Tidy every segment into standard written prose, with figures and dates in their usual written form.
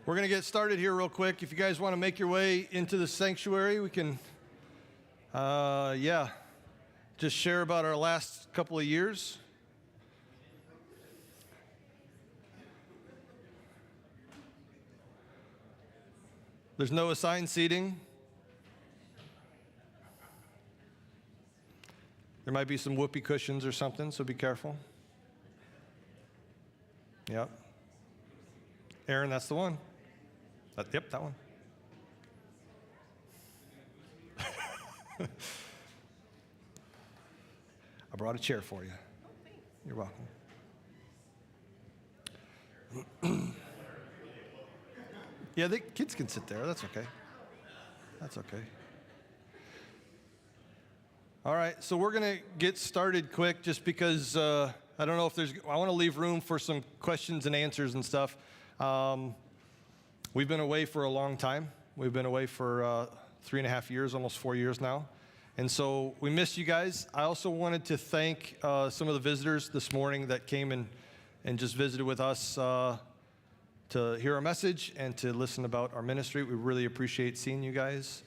We're going to get started here real quick. If you guys want to make your way into the sanctuary, we can, just share about our last couple of years. There's no assigned seating. There might be some whoopee cushions or something, so be careful. Yep. Aaron, that's the one. Yep, that one. I brought a chair for you. You're welcome. Yeah, the kids can sit there. That's okay. That's okay. All right, so we're going to get started quick just because I don't know if I want to leave room for some questions and answers and stuff. We've been away for a long time. We've been away for 3.5 years, almost 4 years now. And so we miss you guys. I also wanted to thank some of the visitors this morning that came and just visited with us to hear our message and to listen about our ministry. We really appreciate seeing you guys.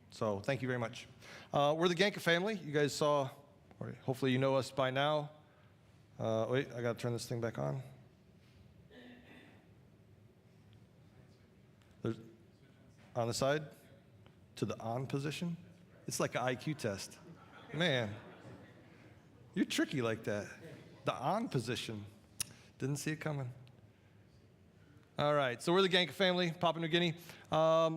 So thank you very much. We're the Ganka family. You guys saw, or hopefully you know us by now. Wait, I got to turn this thing back on. There's, on the side, to the on position. It's like an IQ test. Man, you're tricky like that. The on position. Didn't see it coming. All right, so we're the Ganka family, Papua New Guinea. I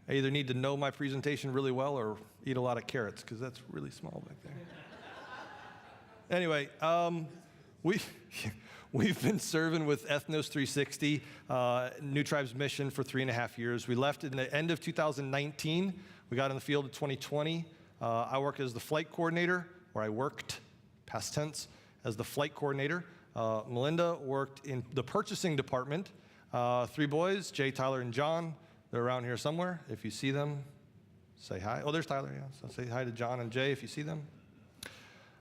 either need to know my presentation really well or eat a lot of carrots, because that's really small back there. Anyway, we've been serving with Ethnos 360, New Tribes Mission, for 3.5 years. We left in the end of 2019. We got in the field in 2020. I work as the flight coordinator, or I worked, past tense, as the flight coordinator. Melinda worked in the purchasing department. 3 boys, Jay, Tyler, and John. They're around here somewhere. If you see them, say hi. Oh, there's Tyler, yeah. So say hi to John and Jay if you see them.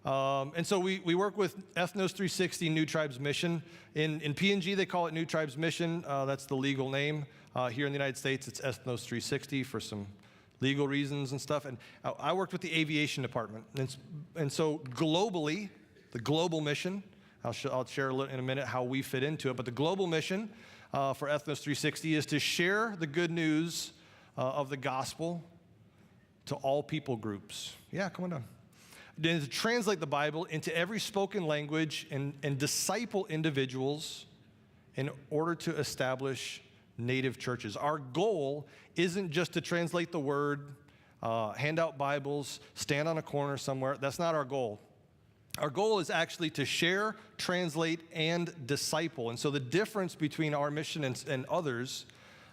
And so we work with Ethnos 360, New Tribes Mission. In PNG, they call it New Tribes Mission. That's the legal name. Here in the United States, it's Ethnos 360 for some legal reasons and stuff. And I worked with the aviation department. And so globally, the global mission, I'll share in a minute how we fit into it, but the global mission for Ethnos 360 is to share the good news of the gospel to all people groups. Yeah, come on down. And to translate the Bible into every spoken language and disciple individuals in order to establish native churches. Our goal isn't just to translate the word, hand out Bibles, stand on a corner somewhere. That's not our goal. Our goal is actually to share, translate, and disciple. And so the difference between our mission and others,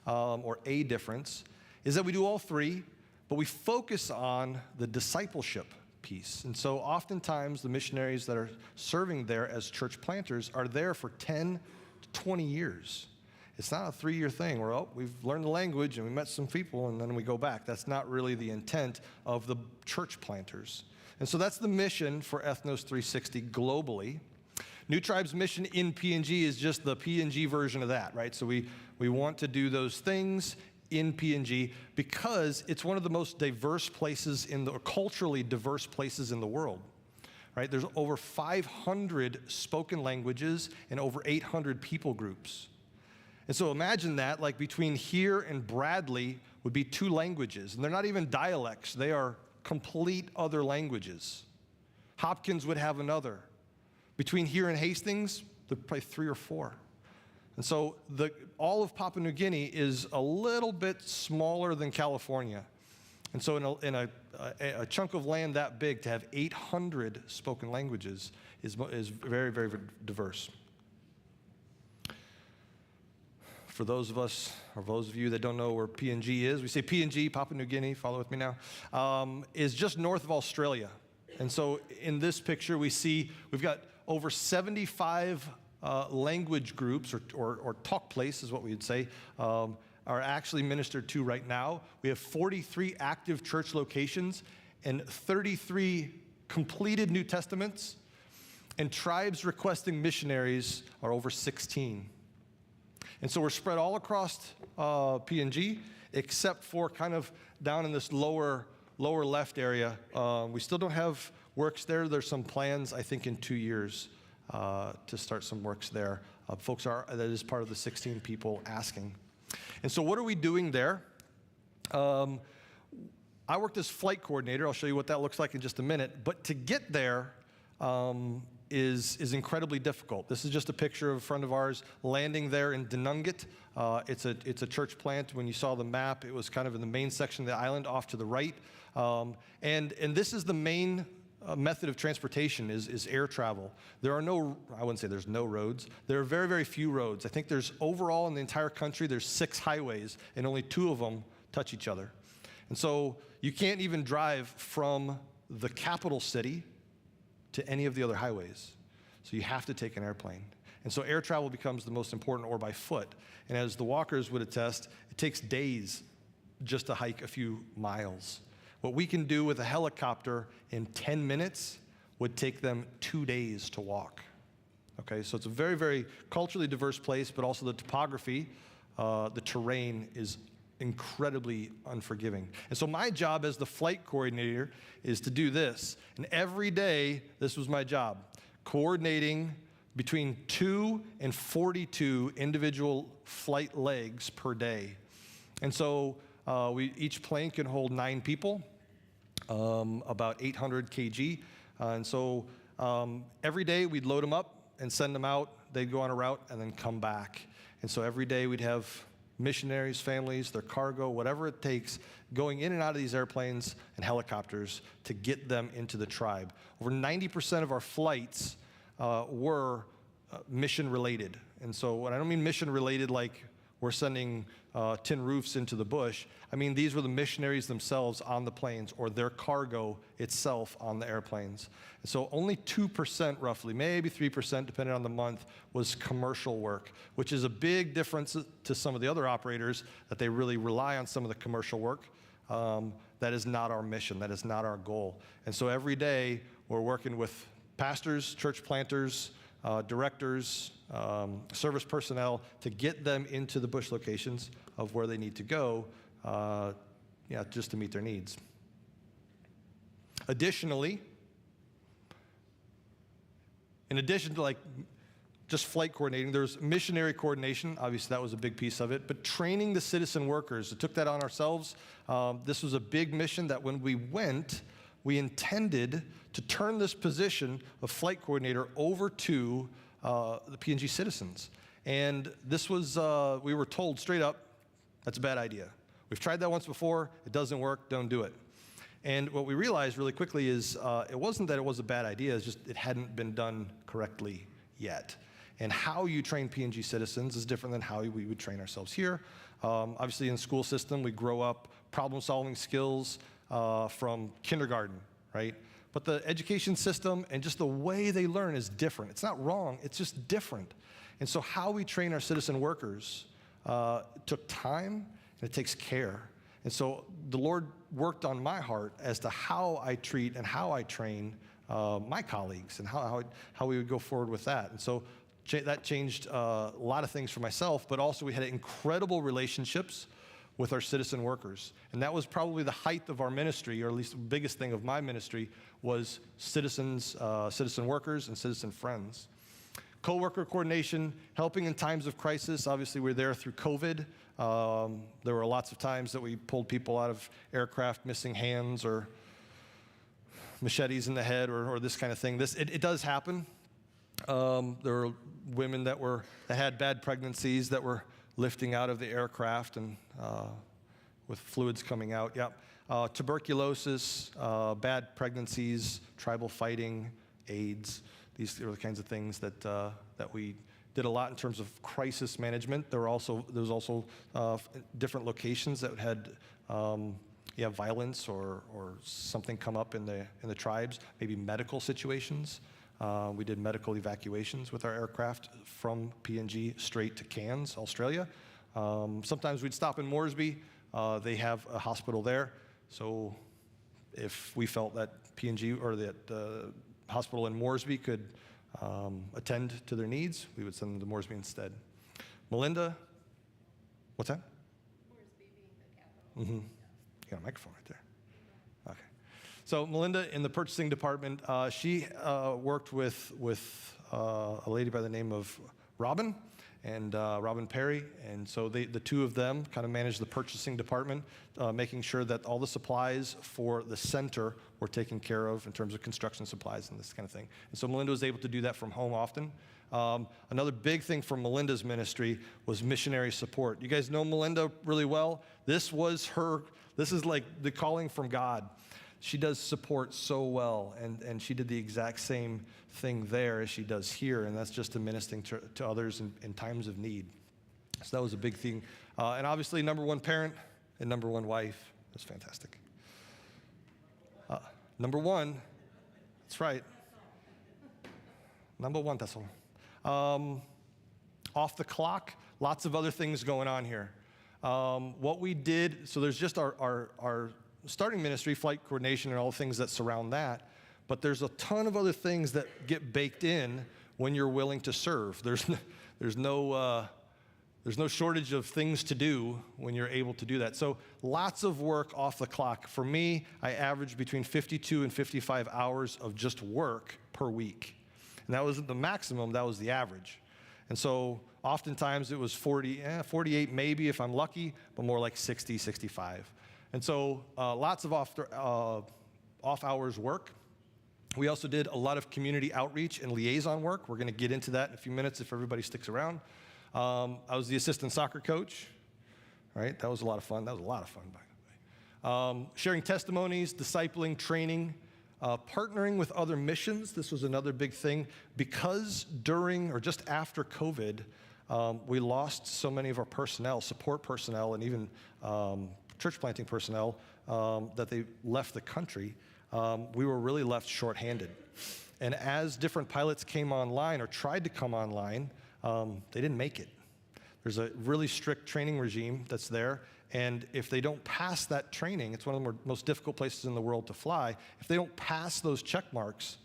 or a difference, is that we do all three, but we focus on the discipleship piece. And so oftentimes the missionaries that are serving there as church planters are there for 10 to 20 years. It's not a 3-year thing where, we've learned the language and we met some people and then we go back. That's not really the intent of the church planters. And so that's the mission for Ethnos 360 globally. New Tribes Mission in PNG is just the PNG version of that, right? So we want to do those things in PNG because it's one of the most diverse places culturally diverse places in the world, right? There's over 500 spoken languages and over 800 people groups. And so imagine that, like between here and Bradley would be 2 languages, and they're not even dialects, they are complete other languages. Hopkins would have another. Between here and Hastings, there's probably 3 or 4. And so all of Papua New Guinea is a little bit smaller than California. And so in a chunk of land that big, to have 800 spoken languages is very, very diverse. For those of us, or those of you that don't know where PNG is, we say PNG, Papua New Guinea, follow with me now, is just north of Australia. And so in this picture, we've got over 75 language groups, or talk place is what we would say, are actually ministered to right now. We have 43 active church locations and 33 completed New Testaments. And tribes requesting missionaries are over 16. And so we're spread all across PNG, except for kind of down in this lower left area. We still don't have works there. There's some plans, I think, in 2 years to start some works there. That is part of the 16 people asking. And so what are we doing there? I worked as flight coordinator. I'll show you what that looks like in just a minute. But to get there is incredibly difficult. This is just a picture of a friend of ours landing there in Denungat. It's a church plant. When you saw the map, it was kind of in the main section of the island off to the right. And this is the main method of transportation is air travel. There are I wouldn't say there's no roads. There are very, very few roads. I think there's overall in the entire country, there's 6 highways, and only 2 of them touch each other. And so you can't even drive from the capital city to any of the other highways. So you have to take an airplane. And so air travel becomes the most important, or by foot. And as the walkers would attest, it takes days just to hike a few miles. What we can do with a helicopter in 10 minutes would take them 2 days to walk. Okay, so it's a very, very culturally diverse place, but also the topography, the terrain is incredibly unforgiving. And so my job as the flight coordinator is to do this. And every day, this was my job, coordinating between 2 and 42 individual flight legs per day. And so each plane can hold 9 people, about 800 kg. And so every day we'd load them up and send them out. They'd go on a route and then come back. And so every day we'd have missionaries, families, their cargo, whatever it takes, going in and out of these airplanes and helicopters to get them into the tribe. Over 90% of our flights were mission-related. And so when I don't mean mission-related like we're sending tin roofs into the bush, I mean these were the missionaries themselves on the planes or their cargo itself on the airplanes. And so only 2% roughly, maybe 3% depending on the month, was commercial work, which is a big difference to some of the other operators that they really rely on some of the commercial work. That is not our mission, that is not our goal. And so every day we're working with pastors, church planters, directors, service personnel to get them into the bush locations of where they need to go, just to meet their needs. Additionally, in addition to like just flight coordinating, there's missionary coordination. Obviously, that was a big piece of it. But training the citizen workers, we took that on ourselves. This was a big mission that when we went, we intended to turn this position of flight coordinator over to the PNG citizens. And this was, we were told straight up, that's a bad idea. We've tried that once before, it doesn't work, don't do it. And what we realized really quickly is it wasn't that it was a bad idea, it's just it hadn't been done correctly yet. And how you train PNG citizens is different than how we would train ourselves here. Obviously in the school system, we grow up problem-solving skills from kindergarten, right? But the education system and just the way they learn is different. It's not wrong, it's just different. And so how we train our citizen workers took time and it takes care. And so the Lord worked on my heart as to how I treat and how I train my colleagues and how we would go forward with that. And so that changed a lot of things for myself, but also we had incredible relationships with our citizen workers. And that was probably the height of our ministry, or at least the biggest thing of my ministry, was citizen workers and citizen friends. Co-worker coordination, helping in times of crisis. Obviously, we're there through COVID. There were lots of times that we pulled people out of aircraft missing hands or machetes in the head or this kind of thing. It does happen. There were women that had bad pregnancies that were lifting out of the aircraft and with fluids coming out. Yep. Tuberculosis, bad pregnancies, tribal fighting, AIDS. These are the kinds of things that we did a lot in terms of crisis management. There was also different locations that had violence or something come up in the tribes, maybe medical situations. We did medical evacuations with our aircraft from PNG straight to Cairns, Australia. Sometimes we'd stop in Moresby. They have a hospital there. So if we felt that PNG or that hospital in Moresby could attend to their needs, we would send them to Moresby instead. Melinda, what's that? Moresby being the capital. Mm-hmm. You got a microphone right there. Okay. So Melinda in the purchasing department, she worked with a lady by the name of Robin and Robin Perry, and so the two of them kind of managed the purchasing department, making sure that all the supplies for the center were taken care of in terms of construction supplies and this kind of thing. And so Melinda was able to do that from home often. Another big thing for Melinda's ministry was missionary support. You guys know Melinda really well. This is like the calling from God. She does support so well, and she did the exact same thing there as she does here, and that's just ministering to others in times of need. So that was a big thing. And obviously, number one parent and number one wife. That's fantastic. Number one, that's right. Number one, that's all. Off the clock, lots of other things going on here. What we did, so there's just our starting ministry, flight coordination, and all the things that surround that. But there's a ton of other things that get baked in when you're willing to serve. There's no shortage of things to do when you're able to do that. So lots of work off the clock. For me, I averaged between 52 and 55 hours of just work per week. And that wasn't the maximum, that was the average. And so oftentimes it was 48 maybe if I'm lucky, but more like 60, 65. And so lots of off hours work. We also did a lot of community outreach and liaison work. We're going to get into that in a few minutes if everybody sticks around. I was the assistant soccer coach, right? That was a lot of fun. That was a lot of fun, by the way. Sharing testimonies, discipling, training, partnering with other missions. This was another big thing. Because during or just after COVID, we lost so many of our personnel, support personnel, and even church planting personnel that they left the country. We were really left shorthanded. And as different pilots came online or tried to come online, they didn't make it. There's a really strict training regime that's there, and if they don't pass that training, it's one of the most difficult places in the world to fly. If they don't pass those check marks,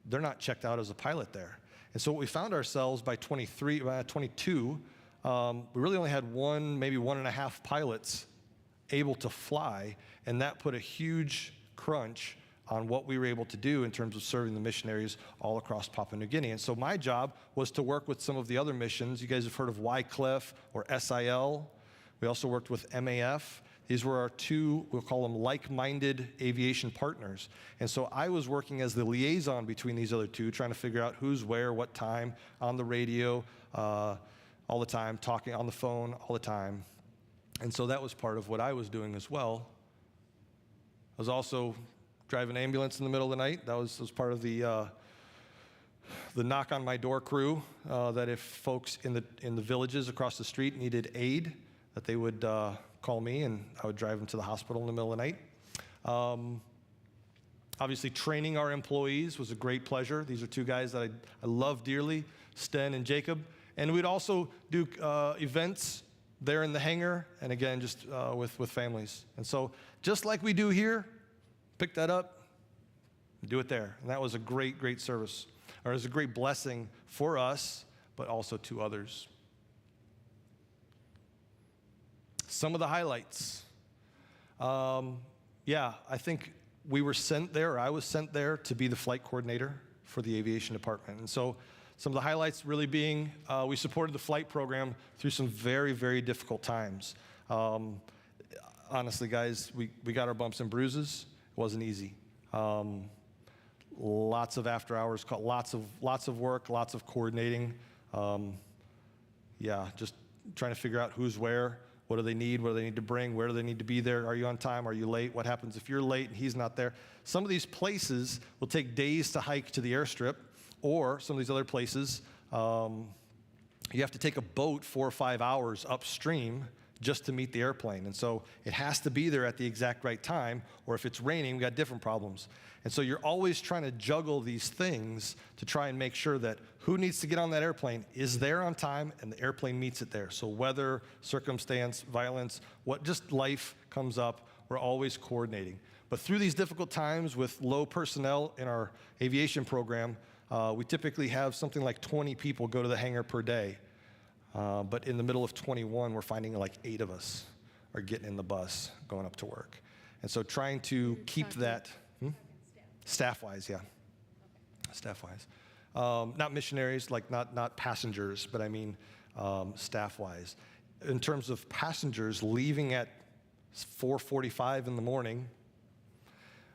they're not checked out as a pilot there. And so what we found ourselves by 22, we really only had maybe 1.5 pilots able to fly, and that put a huge crunch on what we were able to do in terms of serving the missionaries all across Papua New Guinea. And so my job was to work with some of the other missions. You guys have heard of Wycliffe or SIL. We also worked with MAF. These were our two, we'll call them like-minded aviation partners. And so I was working as the liaison between these other two, trying to figure out who's where, what time, on the radio all the time, talking on the phone all the time. And so that was part of what I was doing as well. I was also driving an ambulance in the middle of the night. That was part of the knock on my door crew, that if folks in the villages across the street needed aid, that they would call me and I would drive them to the hospital in the middle of the night. Obviously, training our employees was a great pleasure. These are two guys that I love dearly, Sten and Jacob. And we'd also do events there in the hangar, and again, just with families. And so just like we do here, pick that up, do it there. And that was a great, great service. Or it was a great blessing for us, but also to others. Some of the highlights. I think we were sent there, or I was sent there to be the flight coordinator for the aviation department. And so some of the highlights really being we supported the flight program through some very, very difficult times. Honestly, guys, we got our bumps and bruises. It wasn't easy. Lots of after hours, lots of work, lots of coordinating. Just trying to figure out who's where, what do they need to bring, where do they need to be there, are you on time, are you late, what happens if you're late and he's not there. Some of these places will take days to hike to the airstrip, or some of these other places, you have to take a boat 4 or 5 hours upstream just to meet the airplane. And so it has to be there at the exact right time, or if it's raining, we got different problems. And so you're always trying to juggle these things to try and make sure that who needs to get on that airplane is there on time and the airplane meets it there. So weather, circumstance, violence, what just life comes up, we're always coordinating. But through these difficult times with low personnel in our aviation program, We typically have something like 20 people go to the hangar per day. But in the middle of 21, we're finding like 8 of us are getting in the bus going up to work. And so trying to keep that, staff-wise, yeah. Staff-wise. Not missionaries, like not passengers, but I mean staff-wise. In terms of passengers leaving at 4:45 in the morning,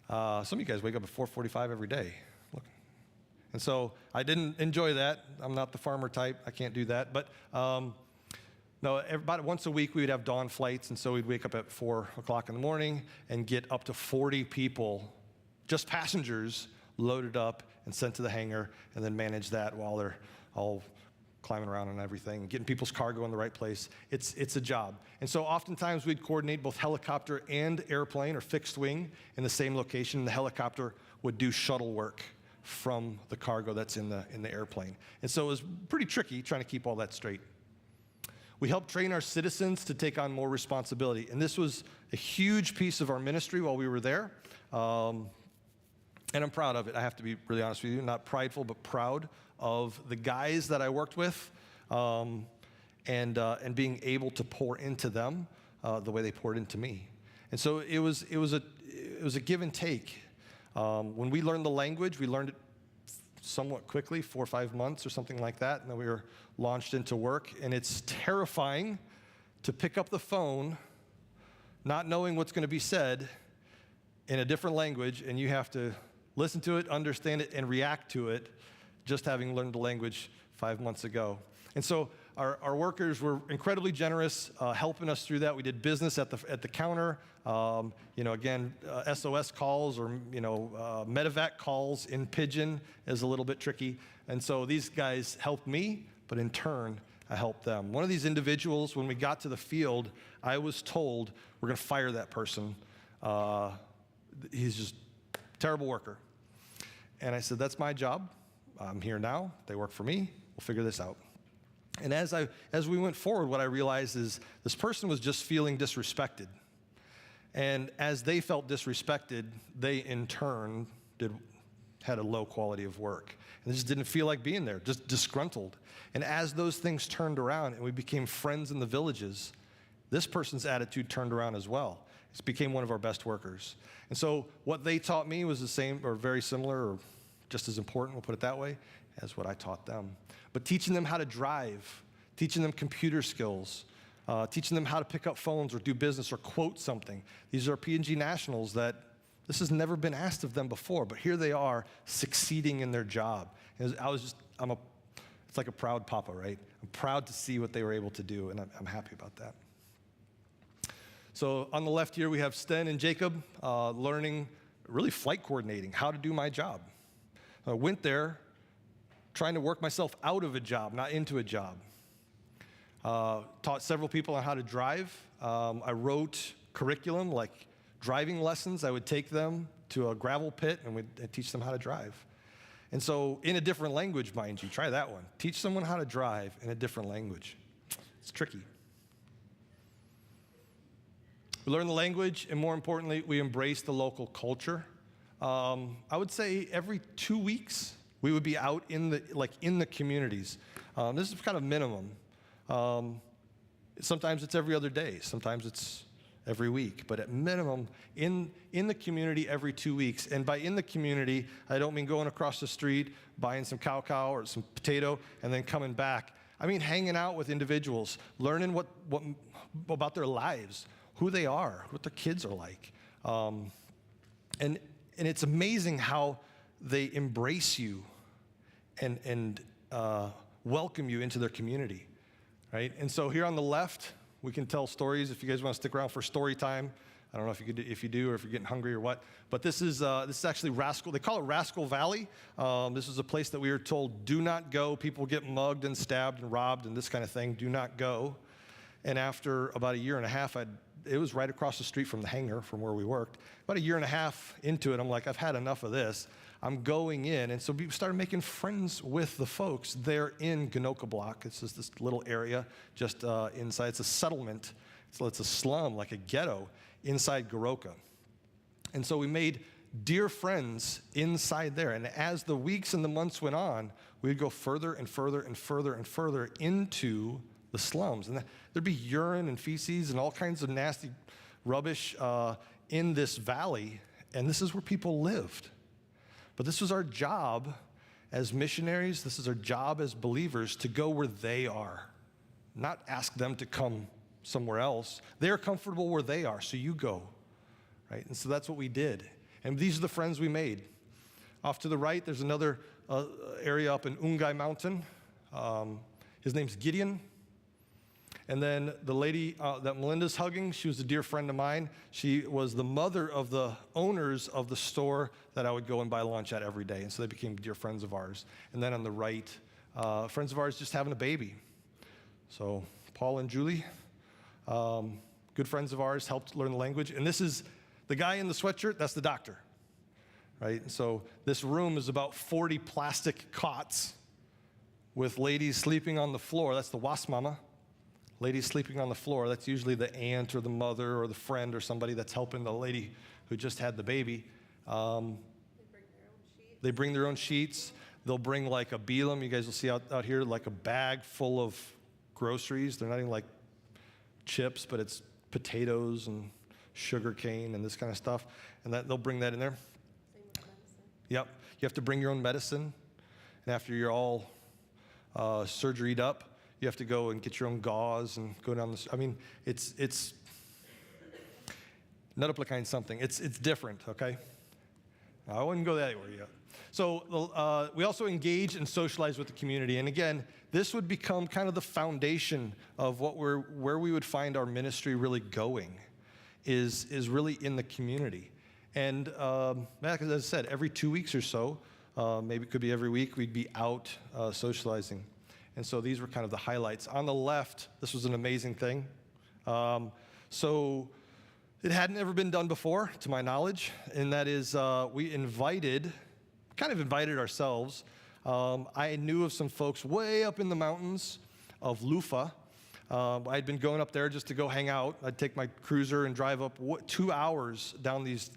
some of you guys wake up at 4:45 every day. Look. And so I didn't enjoy that. I'm not the farmer type. I can't do that. But no, about once a week we would have dawn flights, and so we'd wake up at 4 o'clock in the morning and get up to 40 people, just passengers, loaded up and sent to the hangar, and then manage that while they're all climbing around and everything, getting people's cargo in the right place. It's a job. And so oftentimes we'd coordinate both helicopter and airplane or fixed wing in the same location. The helicopter would do shuttle work from the cargo that's in the airplane. And so it was pretty tricky trying to keep all that straight. We helped train our citizens to take on more responsibility. And this was a huge piece of our ministry while we were there. And I'm proud of it. I have to be really honest with you. Not prideful, but proud of the guys that I worked with and being able to pour into them the way they poured into me. And so it was a give and take. When we learned the language, we learned it somewhat quickly, 4 or 5 months or something like that, and then we were launched into work. And it's terrifying to pick up the phone, not knowing what's going to be said in a different language, and you have to listen to it, understand it, and react to it, just having learned the language 5 months ago. And so our workers were incredibly generous, helping us through that. We did business at the counter. Again, SOS calls or medevac calls in Pidgin is a little bit tricky. And so these guys helped me, but in turn, I helped them. One of these individuals, when we got to the field, I was told, we're going to fire that person. He's just a terrible worker. And I said, that's my job. I'm here now. They work for me. We'll figure this out. And as we went forward, what I realized is this person was just feeling disrespected. And as they felt disrespected, they in turn had a low quality of work. And they just didn't feel like being there, just disgruntled. And as those things turned around and we became friends in the villages, this person's attitude turned around as well. It became one of our best workers. And so what they taught me was the same or very similar or just as important, we'll put it that way, as what I taught them. But teaching them how to drive, teaching them computer skills, teaching them how to pick up phones or do business or quote something. These are PNG nationals that this has never been asked of them before, but here they are succeeding in their job. And it's like a proud papa, right? I'm proud to see what they were able to do, and I'm happy about that. So on the left here, we have Sten and Jacob learning really flight coordinating, how to do my job. I went there trying to work myself out of a job, not into a job. Taught several people on how to drive. I wrote curriculum like driving lessons. I would take them to a gravel pit and I'd teach them how to drive. And so in a different language, mind you, try that one. Teach someone how to drive in a different language. It's tricky. We learn the language, and more importantly, we embrace the local culture. I would say every 2 weeks, we would be out in the communities. This is kind of minimum. Sometimes it's every other day. Sometimes it's every week. But at minimum, in the community every 2 weeks. And by in the community, I don't mean going across the street, buying some cow or some potato, and then coming back. I mean hanging out with individuals, learning what about their lives, who they are, what their kids are like. And it's amazing how they embrace you and welcome you into their community, right? And so here on the left, we can tell stories if you guys want to stick around for story time. I don't know if you do or if you're getting hungry or what. But this is actually Rascal. They call it Rascal Valley. This is a place that we were told, do not go. People get mugged and stabbed and robbed and this kind of thing. Do not go. And after about a year and a half, it was right across the street from the hangar from where we worked. About a year and a half into it, I'm like, I've had enough of this. I'm going in. And so we started making friends with the folks there in Ganka Block. It's just this little area just inside. It's a settlement. So it's a slum, like a ghetto inside Goroka. And so we made dear friends inside there. And as the weeks and the months went on, we'd go further and further and further and further into the slums. And there'd be urine and feces and all kinds of nasty rubbish in this valley. And this is where people lived. But this was our job as missionaries. This is our job as believers to go where they are, not ask them to come somewhere else. They're comfortable where they are, so you go, right? And so that's what we did. And these are the friends we made. Off to the right, there's another area up in Ungai Mountain. His name's Gideon. And then the lady that Melinda's hugging, she was a dear friend of mine. She was the mother of the owners of the store that I would go and buy lunch at every day. And so they became dear friends of ours. And then on the right, friends of ours just having a baby. So Paul and Julie, good friends of ours, helped learn the language. And this is the guy in the sweatshirt, that's the doctor, right? And so this room is about 40 plastic cots with ladies sleeping on the floor. That's the wasp mama. Ladies sleeping on the floor, that's usually the aunt or the mother or the friend or somebody that's helping the lady who just had the baby. They bring their own sheets. They'll bring like a bilam. You guys will see out here, like a bag full of groceries. They're not even like chips, but it's potatoes and sugar cane and this kind of stuff. And they'll bring that in there. Same with medicine. Yep. You have to bring your own medicine. And after you're all surgeryed up, you have to go and get your own gauze and go down the. I mean, it's Nutapla something. It's different, okay? I wouldn't go that way yet. So we also engage and socialize with the community. And again, this would become kind of the foundation of where we would find our ministry really going, is really in the community. And as I said, every 2 weeks or so, maybe it could be every week, we'd be out socializing. And so these were kind of the highlights. On the left, this was an amazing thing. So it hadn't ever been done before, to my knowledge, and that is we kind of invited ourselves. I knew of some folks way up in the mountains of Lufa. I'd been going up there just to go hang out. I'd take my cruiser and drive up 2 hours down these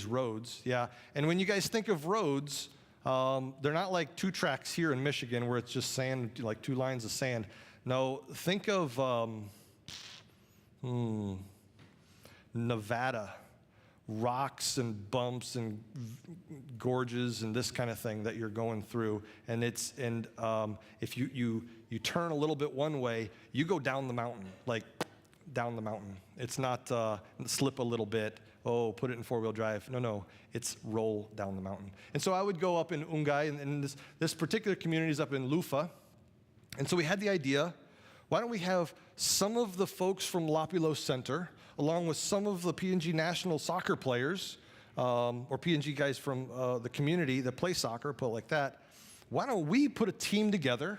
roads. Yeah, and when you guys think of roads, they're not like 2 tracks here in Michigan where it's just sand, like 2 lines of sand. No, think of Nevada, rocks and bumps and gorges and this kind of thing that you're going through. And if you turn a little bit one way, you go down the mountain, like down the mountain. It's not slip a little bit. Oh, put it in 4-wheel drive. No, it's roll down the mountain. And so I would go up in Ungai, and this particular community is up in Lufa. And so we had the idea, why don't we have some of the folks from Lapilo Center, along with some of the PNG national soccer players, or PNG guys from the community that play soccer, put it like that, why don't we put a team together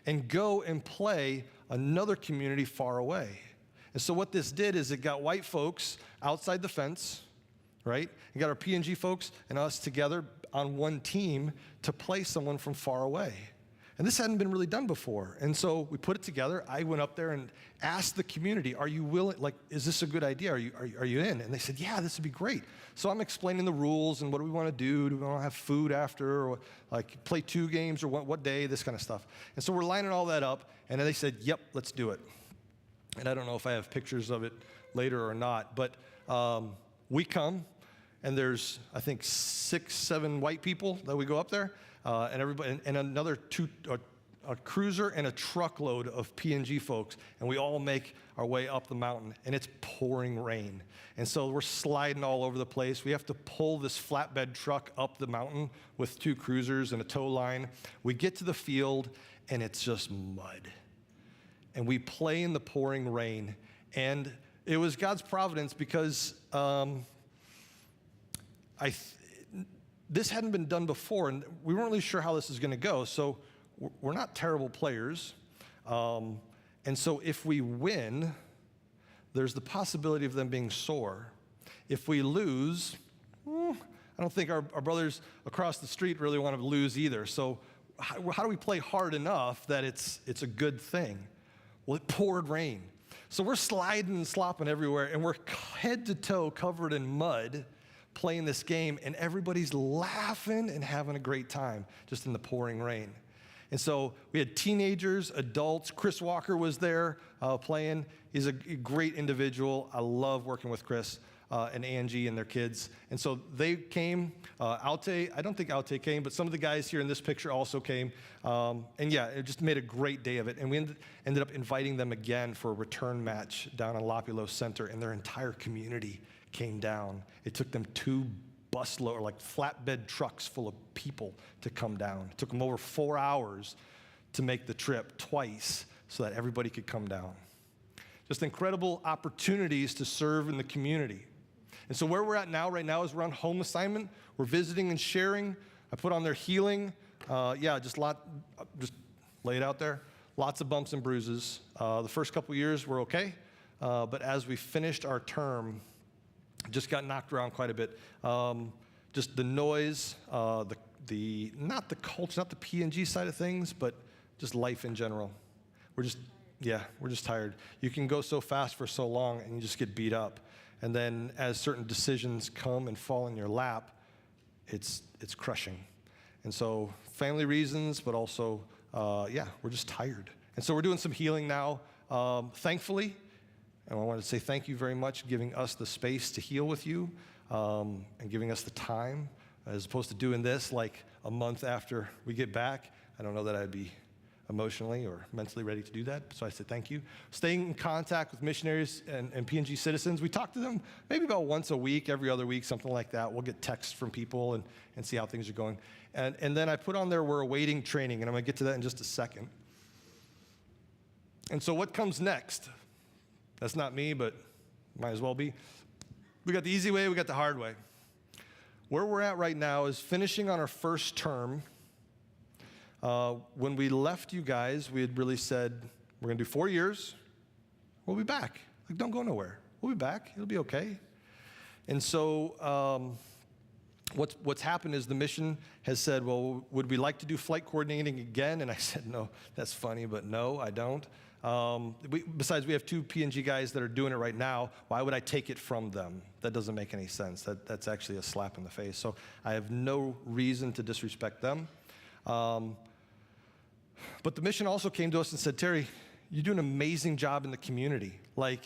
and go and play another community far away? And so what this did is it got white folks outside the fence, right? It got our PNG folks and us together on one team to play someone from far away. And this hadn't been really done before. And so we put it together. I went up there and asked the community, are you willing, like, is this a good idea? Are you in? And they said, yeah, this would be great. So I'm explaining the rules and what do we want to do? Do we want to have food after, or like play 2 games, or what day, this kind of stuff. And so we're lining all that up, and then they said, yep, let's do it. And I don't know if I have pictures of it later or not, but we come, and there's, I think, 6, 7 white people that we go up there, and everybody, and another a cruiser and a truckload of PNG folks, and we all make our way up the mountain, and it's pouring rain. And so we're sliding all over the place. We have to pull this flatbed truck up the mountain with 2 cruisers and a tow line. We get to the field, and it's just mud. And we play in the pouring rain. And it was God's providence because this hadn't been done before, and we weren't really sure how this is going to go. So we're not terrible players. And so if we win, there's the possibility of them being sore. If we lose, I don't think our brothers across the street really want to lose either. So how do we play hard enough that it's a good thing? Well, it poured rain. So we're sliding and slopping everywhere, and we're head to toe covered in mud, playing this game, and everybody's laughing and having a great time just in the pouring rain. And so we had teenagers, adults. Chris Walker was there playing. He's a great individual. I love working with Chris and Angie and their kids. And so they came. Alte, I don't think Alte came, but some of the guys here in this picture also came. And yeah, it just made a great day of it. And we ended up inviting them again for a return match down in Lapilo Center, and their entire community came down. It took them 2 busload, or like flatbed trucks full of people to come down. It took them over 4 hours to make the trip twice so that everybody could come down. Just incredible opportunities to serve in the community. And so where we're at now, right now, is we're on home assignment. We're visiting and sharing. I put on their healing. Just lay it out there. Lots of bumps and bruises. The first couple years were okay, but as we finished our term, just got knocked around quite a bit. Just the noise, not the culture, not the PNG side of things, but just life in general. We're just tired. You can go so fast for so long and you just get beat up. And then as certain decisions come and fall in your lap, it's crushing. And so family reasons, but also, we're just tired. And so we're doing some healing now, thankfully. And I want to say thank you very much for giving us the space to heal with you and giving us the time, as opposed to doing this like a month after we get back. I don't know that I'd be emotionally or mentally ready to do that, so I said thank you. Staying in contact with missionaries and PNG citizens. We talk to them maybe about once a week, every other week, something like that. We'll get texts from people and see how things are going. And then I put on there, we're awaiting training, and I'm going to get to that in just a second. And so what comes next? That's not me, but might as well be. We got the easy way, we got the hard way. Where we're at right now is finishing on our first term. When we left you guys, we had really said, we're going to do 4 years. We'll be back. Like, don't go nowhere. We'll be back. It'll be okay. And so what's happened is the mission has said, well, would we like to do flight coordinating again? And I said, no, that's funny, but no, I don't. Besides, we have 2 PNG guys that are doing it right now. Why would I take it from them? That doesn't make any sense. That's actually a slap in the face. So I have no reason to disrespect them. But the mission also came to us and said, Terry, you do an amazing job in the community. Like,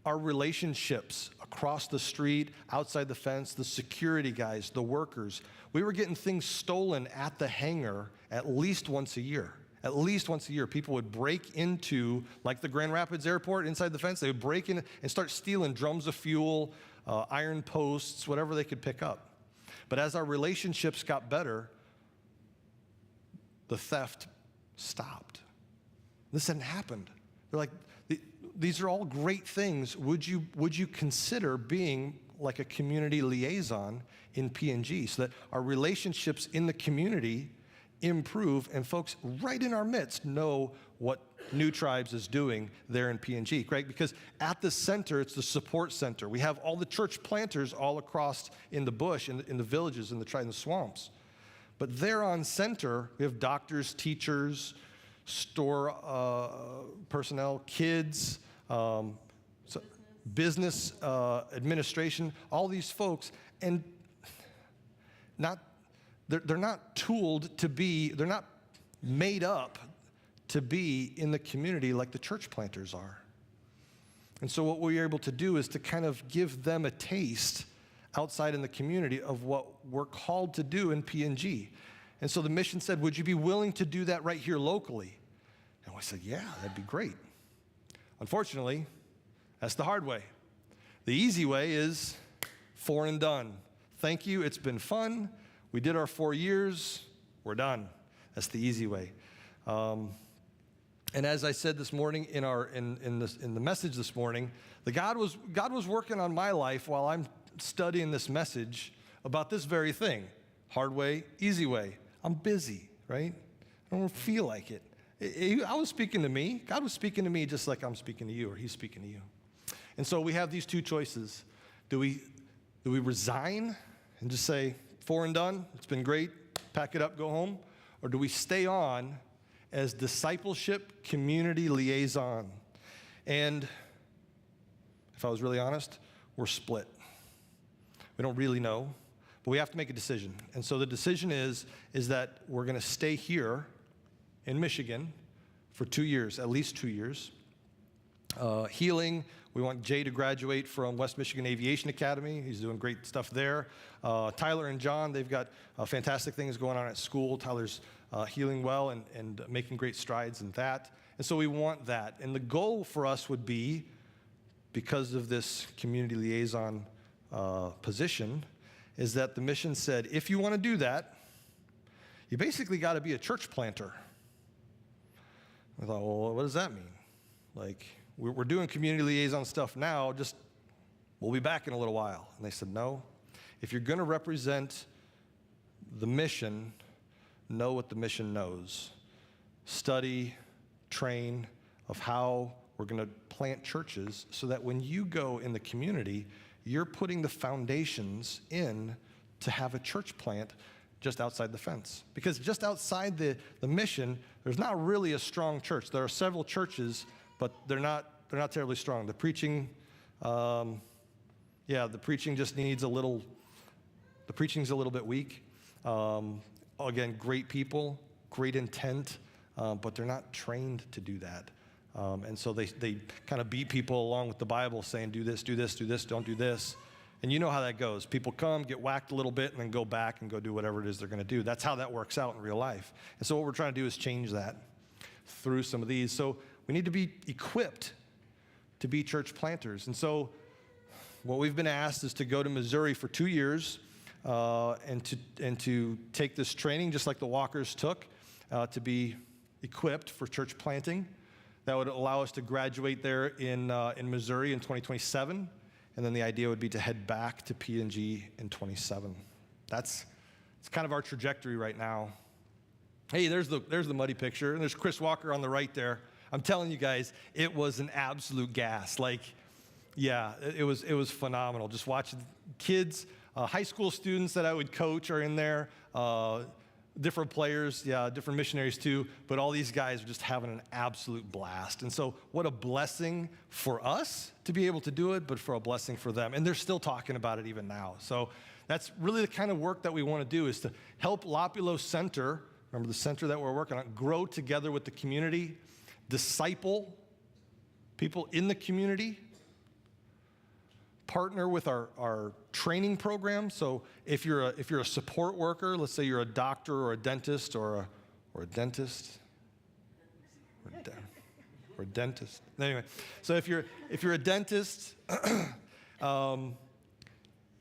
our relationships across the street, outside the fence, the security guys, the workers, we were getting things stolen at the hangar at least once a year. At least once a year, people would break into, like the Grand Rapids Airport, inside the fence, they would break in and start stealing drums of fuel, iron posts, whatever they could pick up. But as our relationships got better, the theft stopped. This hadn't happened. They're like, these are all great things. Would you consider being like a community liaison in PNG so that our relationships in the community improve, and folks right in our midst know what New Tribes is doing there in PNG, right? Because at the center, it's the support center. We have all the church planters all across in the bush, in the villages, in the swamps. But there on center, we have doctors, teachers, store personnel, kids, business administration, all these folks, and they're not tooled to be, they're not made up to be in the community like the church planters are. And so what we are able to do is to kind of give them a taste outside in the community of what we're called to do in PNG. And so the mission said, would you be willing to do that right here locally? And we said, yeah, that'd be great. Unfortunately, that's the hard way. The easy way is 4 and done. Thank you, it's been fun. We did our 4 years, we're done. That's the easy way. And as I said this morning in the message this morning, God was working on my life while I'm studying this message about this very thing. Hard way, easy way. I'm busy, right? I don't feel like it. I was speaking to me. God was speaking to me just like I'm speaking to you, or he's speaking to you. And so we have these 2 choices. Do we resign and just say, 4 and done, it's been great, pack it up, go home? Or do we stay on as discipleship community liaison? And if I was really honest, we're split. We don't really know, but we have to make a decision. And so the decision is that we're going to stay here in Michigan for 2 years, at least 2 years. Healing, we want Jay to graduate from West Michigan Aviation Academy. He's doing great stuff there. Tyler and John, they've got fantastic things going on at school. Tyler's healing well and making great strides in that. And so we want that. And the goal for us would be, because of this community liaison position, is that the mission said, if you want to do that, you basically got to be a church planter. I thought, well, what does that mean? Like, we're doing community liaison stuff now, just we'll be back in a little while. And they said, no, if you're going to represent the mission, know what the mission knows. Study, train of how we're going to plant churches so that when you go in the community, you're putting the foundations in to have a church plant just outside the fence. Because just outside the mission, there's not really a strong church. There are several churches, but they're not terribly strong. The preaching, the preaching just needs the preaching's a little bit weak. Again, great people, great intent, but they're not trained to do that. And so they kind of beat people along with the Bible saying, do this, do this, do this, don't do this. And you know how that goes. People come, get whacked a little bit, and then go back and go do whatever it is they're going to do. That's how that works out in real life. And so what we're trying to do is change that through some of these. So we need to be equipped to be church planters. And so what we've been asked is to go to Missouri for 2 years and to take this training, just like the Walkers took, to be equipped for church planting. That would allow us to graduate there in Missouri in 2027. And then the idea would be to head back to PNG in 27. It's kind of our trajectory right now. Hey, there's the muddy picture, and there's Chris Walker on the right there. I'm telling you guys, it was an absolute gas. Like, yeah, it was phenomenal. Just watching kids, high school students that I would coach are in there, different players, different missionaries too, but all these guys are just having an absolute blast. And so what a blessing for us to be able to do it, but for a blessing for them. And they're still talking about it even now. So that's really the kind of work that we want to do, is to help Lopulo Center, remember the center that we're working on, grow together with the community, disciple people in the community, partner with our training program. So if you're a support worker, let's say you're a doctor or a dentist or a dentist or a dentist. Anyway, so if you're a dentist,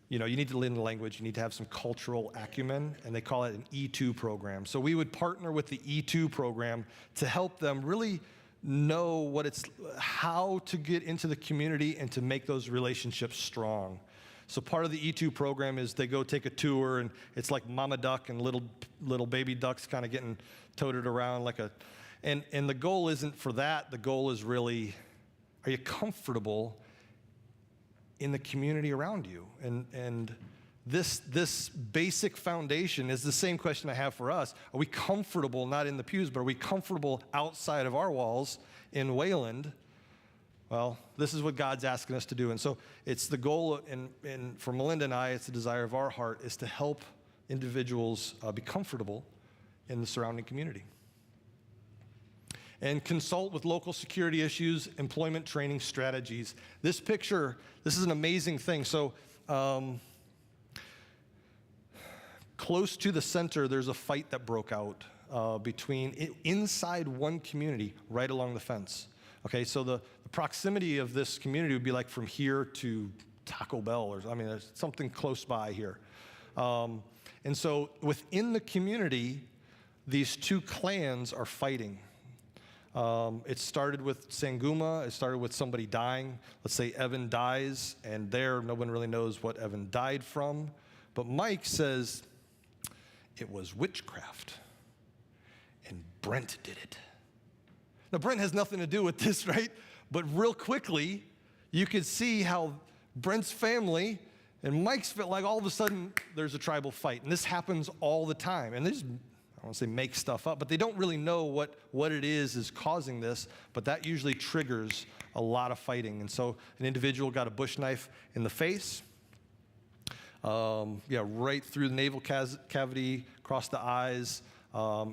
you need to learn the language. You need to have some cultural acumen, and they call it an E2 program. So we would partner with the E2 program to help them really know how to get into the community and to make those relationships strong. So part of the E2 program is they go take a tour, and it's like mama duck and little baby ducks kind of getting toted around and the goal isn't for that. The goal is really, are you comfortable in the community around you? And this basic foundation is the same question I have for us. Are we comfortable, not in the pews, but are we comfortable outside of our walls in Wayland? Well, this is what God's asking us to do. And so it's the goal, and for Melinda and I, it's the desire of our heart, is to help individuals be comfortable in the surrounding community. And consult with local security issues, employment training strategies. This picture, this is an amazing thing. So close to the center, there's a fight that broke out inside one community right along the fence. Okay, so the proximity of this community would be like from here to Taco Bell, there's something close by here. And so within the community, these two clans are fighting. It started with Sanguma. It started with somebody dying. Let's say Evan dies, and no one really knows what Evan died from. But Mike says it was witchcraft, and Brent did it. Now, Brent has nothing to do with this, right? But real quickly, you could see how Brent's family and Mike's like all of a sudden there's a tribal fight. And this happens all the time. And they just, I don't want to say make stuff up, but they don't really know what it is causing this, but that usually triggers a lot of fighting. And so an individual got a bush knife in the face. right through the navel cavity, across the eyes.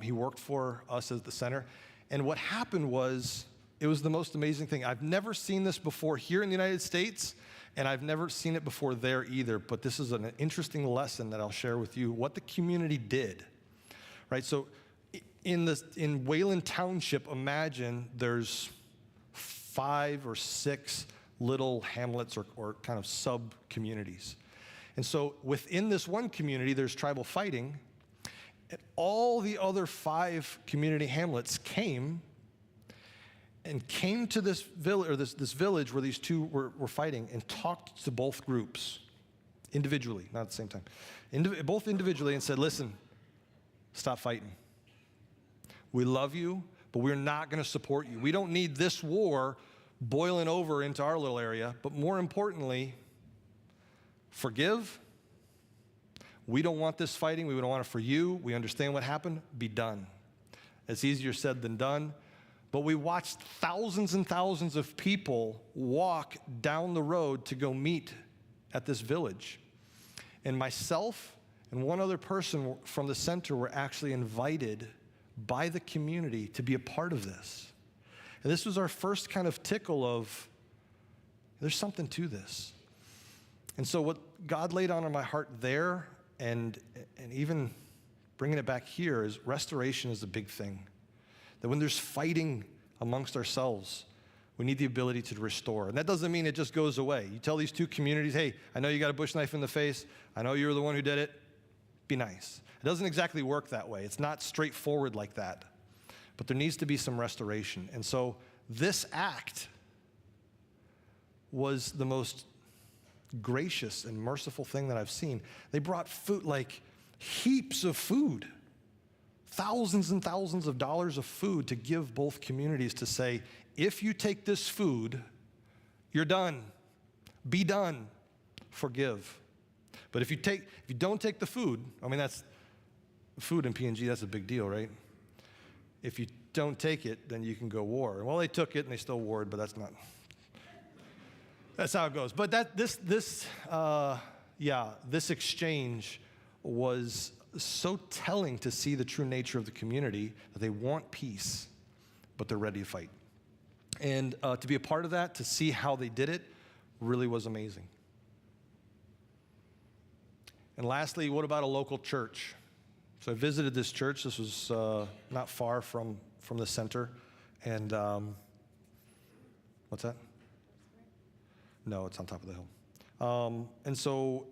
He worked for us at the center. And what happened was, it was the most amazing thing. I've never seen this before here in the United States, and I've never seen it before there either. But this is an interesting lesson that I'll share with you, what the community did. Right, so in Wayland Township, imagine there's 5 or 6 little hamlets or kind of sub-communities. And so within this one community, there's tribal fighting, and all the other 5 community hamlets came to this village, or this village where these two were fighting, and talked to both groups individually, not at the same time, both individually, and said, listen, stop fighting. We love you, but we're not going to support you. We don't need this war boiling over into our little area, but more importantly, forgive. We don't want this fighting. We don't want it for you. We understand what happened. Be done. It's easier said than done. But we watched thousands and thousands of people walk down the road to go meet at this village. And myself and one other person from the center were actually invited by the community to be a part of this. And this was our first kind of tickle of, there's something to this. And so what God laid on my heart there, and even bringing it back here, is restoration is a big thing. That when there's fighting amongst ourselves, we need the ability to restore. And that doesn't mean it just goes away. You tell these two communities, hey, I know you got a bush knife in the face. I know you were the one who did it. Be nice. It doesn't exactly work that way. It's not straightforward like that. But there needs to be some restoration. And so this act was the most gracious and merciful thing that I've seen. They brought food, like heaps of food, thousands and thousands of dollars of food to give both communities, to say, if you take this food, you're done. Be done. Forgive. But if you don't take the food, I mean, that's food in PNG, that's a big deal, right? If you don't take it, then you can go war. Well, they took it and they still warred, but that's how it goes. But this exchange was so telling to see the true nature of the community, that they want peace, but they're ready to fight. And to be a part of that, to see how they did it, really was amazing. And lastly, what about a local church? So I visited this church. This was not far from the center. And what's that? No, it's on top of the hill. And so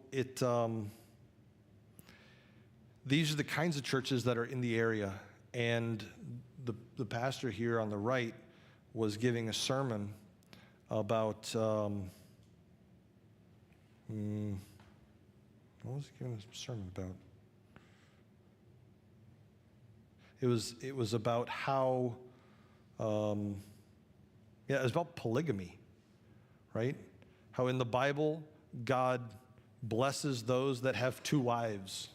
these are the kinds of churches that are in the area. And the pastor here on the right was giving a sermon about, what was he giving a sermon about? It was about how, it was about polygamy, right? How in the Bible, God blesses those that have 2 wives.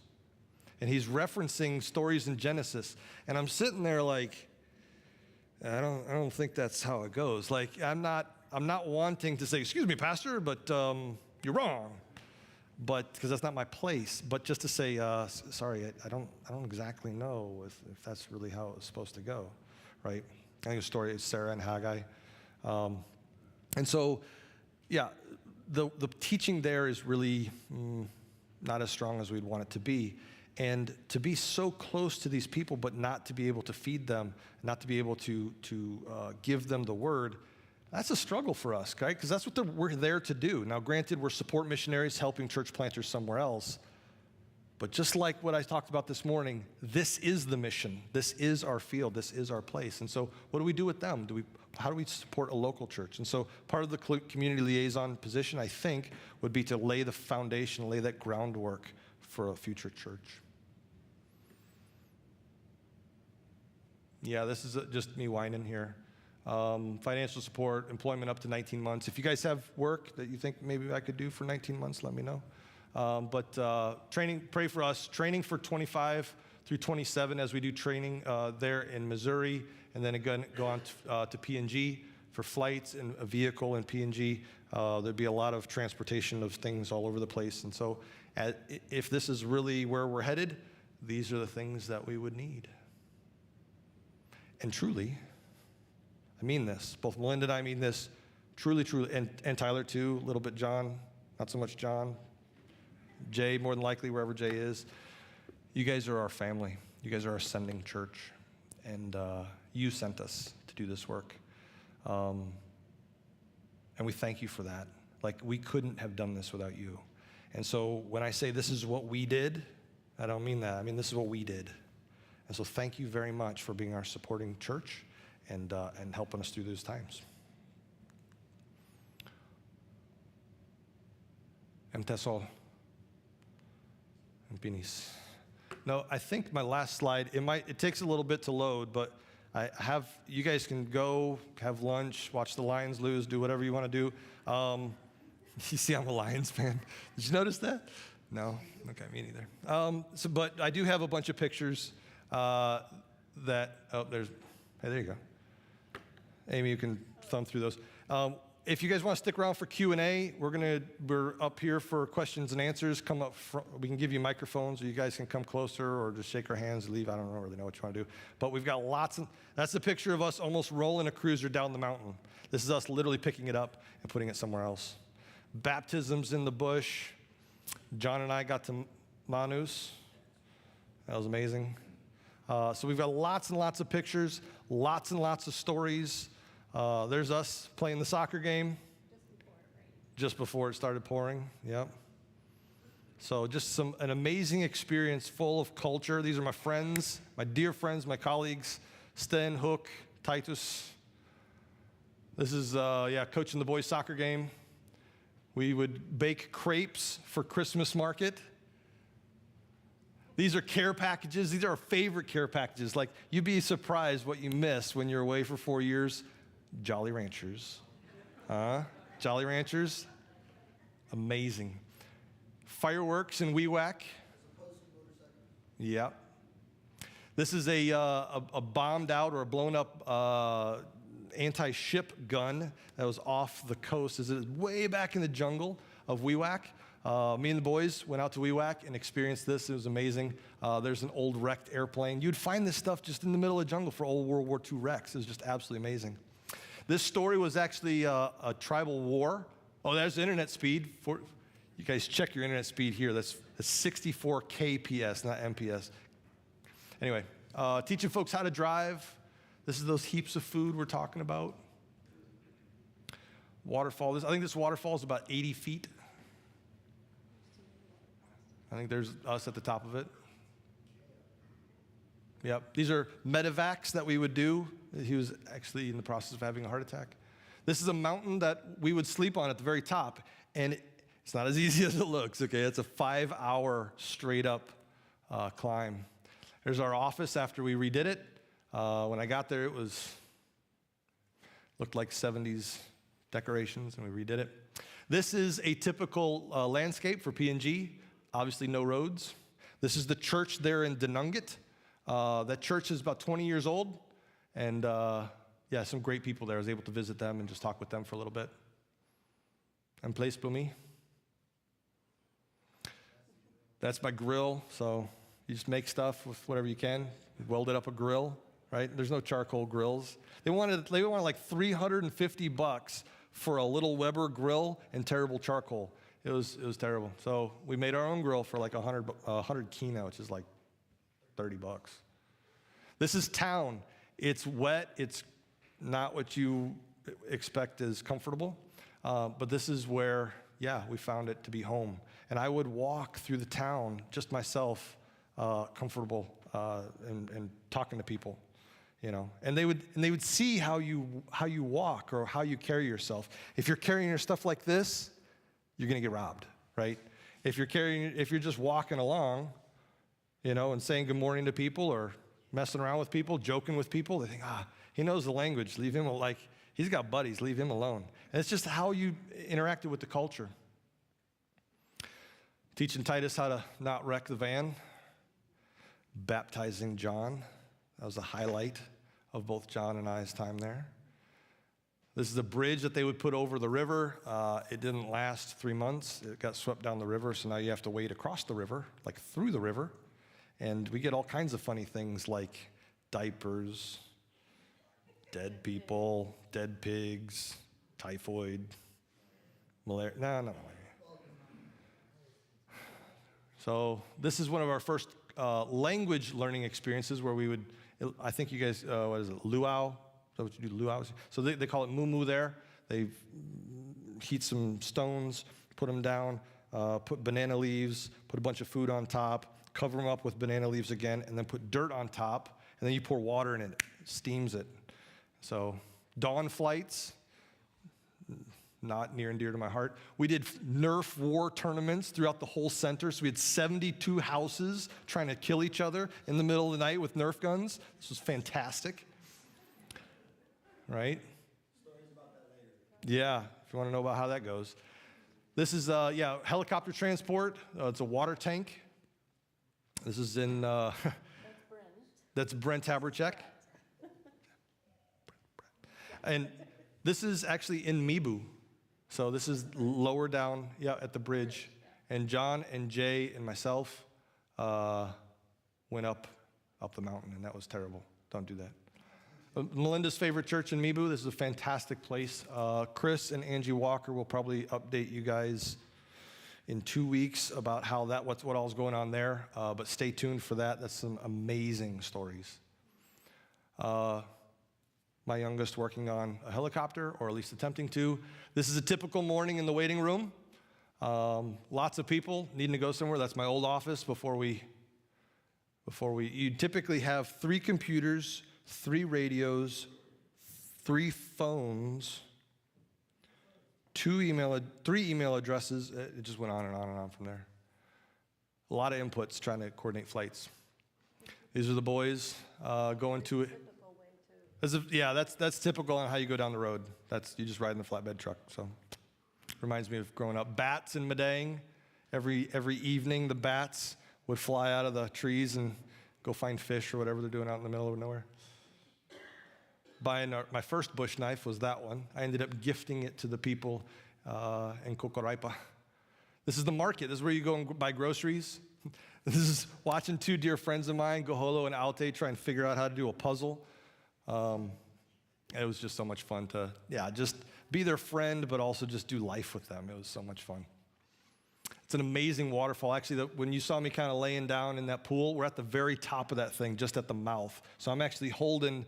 And he's referencing stories in Genesis. And I'm sitting there like, I don't think that's how it goes. Like, I'm not wanting to say, excuse me, pastor, but you're wrong. But because that's not my place. But just to say, sorry, I don't exactly know if that's really how it was supposed to go, right? I think the story is Sarah and Haggai. And so, yeah, the teaching there is really not as strong as we'd want it to be. And to be so close to these people, but not to be able to feed them, not to be able to give them the word, that's a struggle for us, right? Because that's what we're there to do. Now, granted, we're support missionaries helping church planters somewhere else. But just like what I talked about this morning, this is the mission. This is our field. This is our place. And so what do we do with them? How do we support a local church? And so part of the community liaison position, I think, would be to lay the foundation, lay that groundwork for a future church. Yeah, this is just me whining here. Financial support, employment up to 19 months. If you guys have work that you think maybe I could do for 19 months, let me know. But training, pray for us. Training for 25 through 27 as we do training there in Missouri, and then again go on to PNG for flights and a vehicle in PNG. There'd be a lot of transportation of things all over the place. And so if this is really where we're headed, these are the things that we would need. And truly, I mean this. Both Melinda and I mean this. Truly, and Tyler too, a little bit John, not so much John. Jay, more than likely, wherever Jay is. You guys are our family. You guys are our sending church. And you sent us to do this work. And we thank you for that. Like, we couldn't have done this without you. And so when I say this is what we did, I don't mean that. I mean, this is what we did. And so thank you very much for being our supporting church and helping us through those times. And that's all. And Binis. No, I think my last slide, it takes a little bit to load, but you guys can go, have lunch, watch the Lions lose, do whatever you want to do. You see, I'm a Lions fan. Did you notice that? No? Okay, me neither. But I do have a bunch of pictures hey, there you go. Amy, you can thumb through those. If you guys want to stick around for Q&A, we're up here for questions and answers. Come up front. We can give you microphones, or you guys can come closer, or just shake our hands and leave. I don't really know what you want to do. But we've got that's the picture of us almost rolling a cruiser down the mountain. This is us literally picking it up and putting it somewhere else. Baptisms in the bush. John and I got to Manus. That was amazing. So we've got lots and lots of pictures, lots and lots of stories. There's us playing the soccer game. Just before it started pouring, yep. So just an amazing experience full of culture. These are my friends, my dear friends, my colleagues, Sten, Hook, Titus. This is, coaching the boys' soccer game. We would bake crepes for Christmas market. These are care packages. These are our favorite care packages. Like, you'd be surprised what you miss when you're away for 4 years. Jolly Ranchers. Jolly Ranchers. Amazing. Fireworks in Wewak. Yep. This is a bombed out or a blown up anti-ship gun that was off the coast. This is way back in the jungle of Wewak. Me and the boys went out to Wewak and experienced this. It was amazing. There's an old wrecked airplane. You'd find this stuff just in the middle of the jungle for old World War II wrecks. It was just absolutely amazing. This story was actually a tribal war. Oh, there's internet speed. You guys check your internet speed here. That's 64 kps, not MPS. Anyway, teaching folks how to drive. This is those heaps of food we're talking about. Waterfall. I think this waterfall is about 80 feet. I think there's us at the top of it. Yep. These are medevacs that we would do. He was actually in the process of having a heart attack. This is a mountain that we would sleep on at the very top, and it's not as easy as it looks, okay? It's a 5-hour straight-up climb. There's our office after we redid it. When I got there, looked like 70s decorations, and we redid it. This is a typical landscape for PNG. Obviously, no roads. This is the church there in Denungat. That church is about 20 years old, and some great people there. I was able to visit them and just talk with them for a little bit. And place for me. That's my grill, so you just make stuff with whatever you can. You welded up a grill, right? There's no charcoal grills. They wanted like $350 for a little Weber grill and terrible charcoal. It was terrible. So we made our own grill for like 100 kina, which is like $30. This is town. It's wet. It's not what you expect is comfortable. But this is where, we found it to be home. And I would walk through the town, just myself, comfortable and talking to people, you know. And they would see how you walk or how you carry yourself. If you're carrying your stuff like this, you're gonna get robbed, right? If you're just walking along, you know, and saying good morning to people or messing around with people, joking with people, they think, he knows the language, leave him, like, he's got buddies, leave him alone. And it's just how you interacted with the culture. Teaching Titus how to not wreck the van. Baptizing John. That was a highlight of both John and I's time there. This is a bridge that they would put over the river. It didn't last 3 months. It got swept down the river, so now you have to wade across the river, like through the river. And we get all kinds of funny things like diapers, dead people, dead pigs, typhoid, malaria. No, not malaria. So this is one of our first language learning experiences where we would, I think you guys, what is it, luau? Is that what you do, luau? So they call it moo there. They heat some stones, put them down, put banana leaves, put a bunch of food on top, cover them up with banana leaves again, and then put dirt on top, and then you pour water in it, it steams it. So dawn flights, not near and dear to my heart. We did Nerf war tournaments throughout the whole center. So we had 72 houses trying to kill each other in the middle of the night with Nerf guns. This was fantastic. Right? Stories about that later. Yeah, if you want to know about how that goes. This is, helicopter transport. It's a water tank. This is in, That's Brent. that's Brent Habercheck. And this is actually in Mibu. So this is lower down, at the bridge. And John and Jay and myself went up the mountain, and that was terrible. Don't do that. Melinda's favorite church in Mibu. This is a fantastic place. Chris and Angie Walker will probably update you guys in 2 weeks about how what all's going on there. But stay tuned for that. That's some amazing stories. My youngest working on a helicopter, or at least attempting to. This is a typical morning in the waiting room. Lots of people needing to go somewhere. That's my old office before you typically have 3 computers, 3 radios, 3 phones, 3 email addresses. It just went on and on and on from there. A lot of inputs trying to coordinate flights. These are the boys going to it. That's typical on how you go down the road. You just ride in the flatbed truck. So, reminds me of growing up. Bats in Madang. Every evening, the bats would fly out of the trees and go find fish or whatever they're doing out in the middle of nowhere. My first bush knife was that one. I ended up gifting it to the people in Kokoraipa. This is the market. This is where you go and buy groceries. This is watching 2 dear friends of mine, Goholo and Alte, try and figure out how to do a puzzle. It was just so much fun to, just be their friend, but also just do life with them. It was so much fun. It's an amazing waterfall. Actually, when you saw me kind of laying down in that pool, we're at the very top of that thing, just at the mouth. So I'm actually holding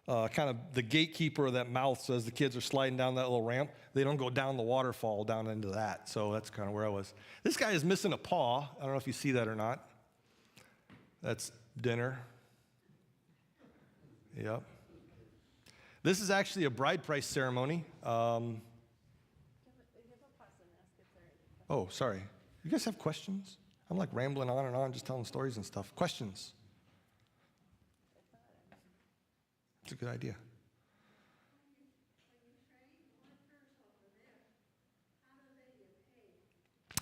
kind of the gatekeeper of that mouth, so as the kids are sliding down that little ramp, they don't go down the waterfall down into that. So that's kind of where I was. This guy is missing a paw. I don't know if you see that or not. That's dinner. Yep. This is actually a bride price ceremony. Oh, sorry. You guys have questions? I'm like rambling on and on, just telling stories and stuff. Questions? It's a good idea.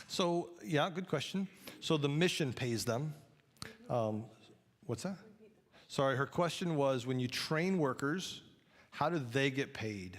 So, good question. So the mission pays them. What's that? Sorry, her question was, when you train workers, how do they get paid?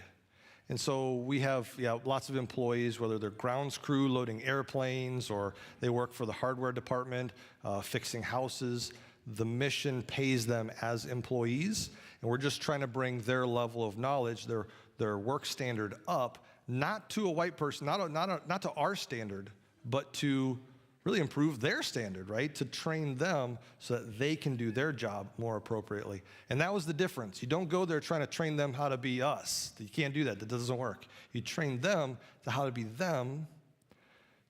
And so we have lots of employees, whether they're grounds crew loading airplanes or they work for the hardware department, fixing houses. The mission pays them as employees, and we're just trying to bring their level of knowledge, their work standard up, not to a white person, not to our standard, but to really improve their standard, right? To train them so that they can do their job more appropriately. And that was the difference. You don't go there trying to train them how to be us. You can't do that. That doesn't work. You train them to how to be them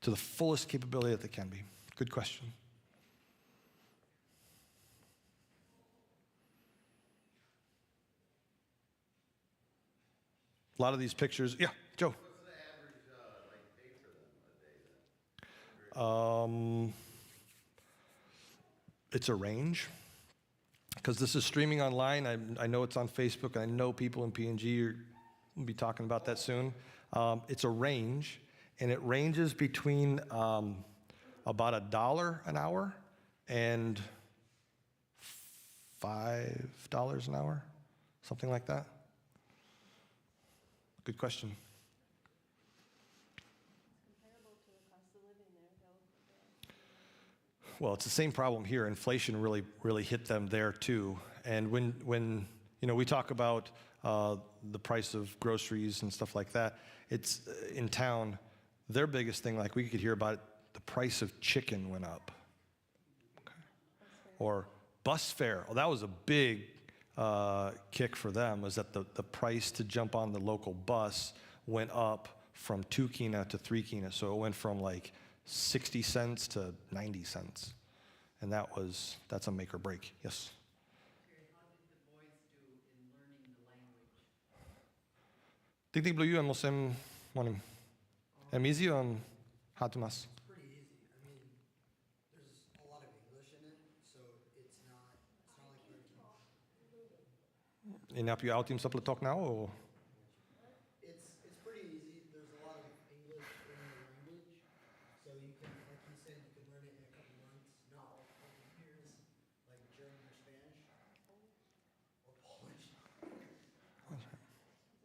to the fullest capability that they can be. Good question. A lot of these pictures. Yeah, Joe. What's the average pay for them a day then? It's a range, because this is streaming online. I know it's on Facebook, and I know people in PNG will be talking about that soon. It's a range, and it ranges between about $1 an hour and $5 an hour, something like that. Good question. Comparable to the cost of living there, though. Well, it's the same problem here. Inflation really hit them there too. And when we talk about the price of groceries and stuff like that, it's in town. Their biggest thing, like we could hear about it, the price of chicken went up. Okay. Or bus fare. Well, that was a big kick for them, was that the price to jump on the local bus went up from 2 kina to 3 kina. So it went from like 60 cents to 90 cents. And that's a make or break. Yes? Terry, how did the boys do in learning the language? Tigtig blue mosem monim. Emizio hatumas. Pretty easy. I mean, there's a lot of English in it, so it's not like you're Inap you outim supple talk now or? it's pretty easy. There's a lot of English in the language, so you can, like you said, you can learn it in a couple months, not all couple years, like German or Spanish or Polish.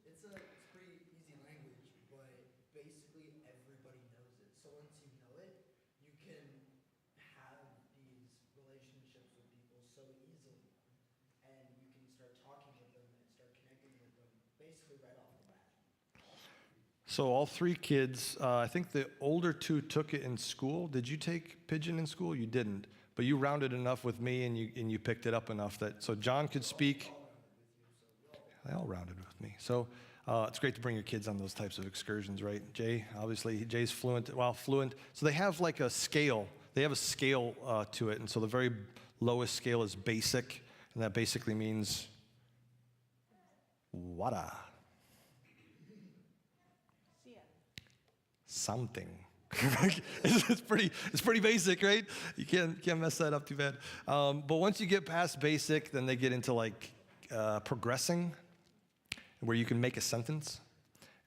It's pretty easy language, but basically everybody knows it. So once you know it, you can have these relationships with people so easily, and you can start talking with them and start connecting with them basically right off the bat. So all 3 kids, I think the older 2 took it in school. Did you take Pidgin in school? You didn't, but you rounded enough with me, and you picked it up enough that so John could speak. They all rounded with me. So it's great to bring your kids on those types of excursions, right? Jay, obviously, Jay's fluent. So they have like a scale. They have a scale to it, and so the very lowest scale is basic, and that basically means wada. Something. it's pretty basic, right? You can't mess that up too bad. But once you get past basic, then they get into like progressing, where you can make a sentence,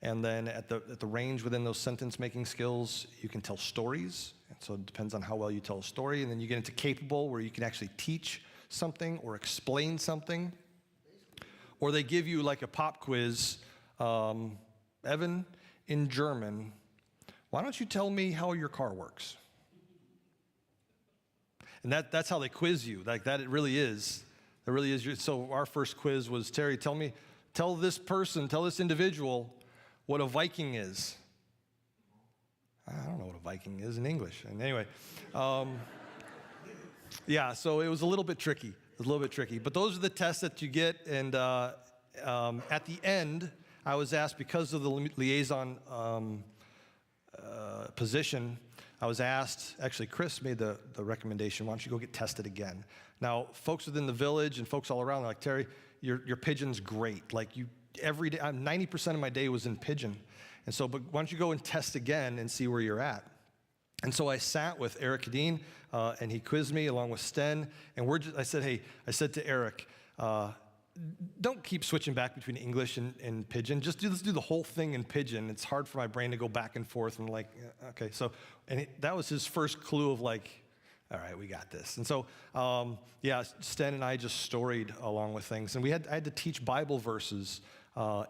and then at the range within those sentence making skills, you can tell stories. And so it depends on how well you tell a story, and then you get into capable, where you can actually teach something or explain something, or they give you like a pop quiz. Evan, in German, why don't you tell me how your car works? And that's how they quiz you. Like that, it really is. It really is. So our first quiz was, Terry, tell this individual what a Viking is. I don't know what a Viking is in English. And anyway, yeah, so it was a little bit tricky. But those are the tests that you get. And at the end, I was asked, because of the liaison position, I was asked, actually Chris made the recommendation, why don't you go get tested again? Now, folks within the village and folks all around are like, Terry, your Pidgin's great. Like every day, 90% of my day was in Pidgin. And so, but why don't you go and test again and see where you're at? And so I sat with Eric Kadeen, and he quizzed me along with Sten. And I said to Eric, don't keep switching back between English and Pidgin. Let's do the whole thing in Pidgin. It's hard for my brain to go back and forth and like, okay. So, that was his first clue of like, all right, we got this. And so, Sten and I just storied along with things. And I had to teach Bible verses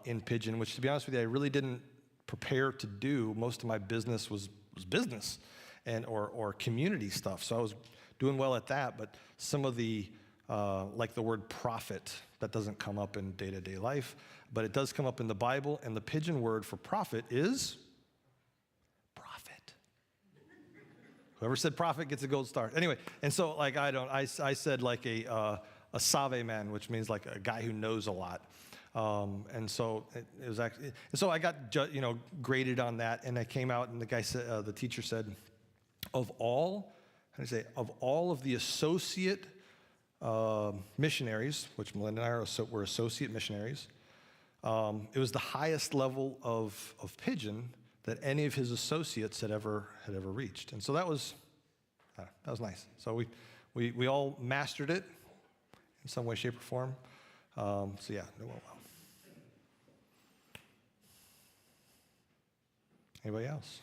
in Pidgin, which, to be honest with you, I really didn't prepare to do. Most of my business was business or community stuff. So I was doing well at that, but some of the, like the word prophet, that doesn't come up in day-to-day life, but it does come up in the Bible, and the Pidgin word for prophet is prophet. Whoever said prophet gets a gold star. Anyway, and so like I said like a save man, which means like a guy who knows a lot. And so it was actually, and so I got graded on that, and I came out, and the guy said, the teacher said, of all of the associate missionaries, which Melinda and I were associate missionaries, it was the highest level of Pidgin that any of his associates had ever reached. And so that was nice. So we all mastered it in some way, shape, or form. So yeah, it went well. Anybody else?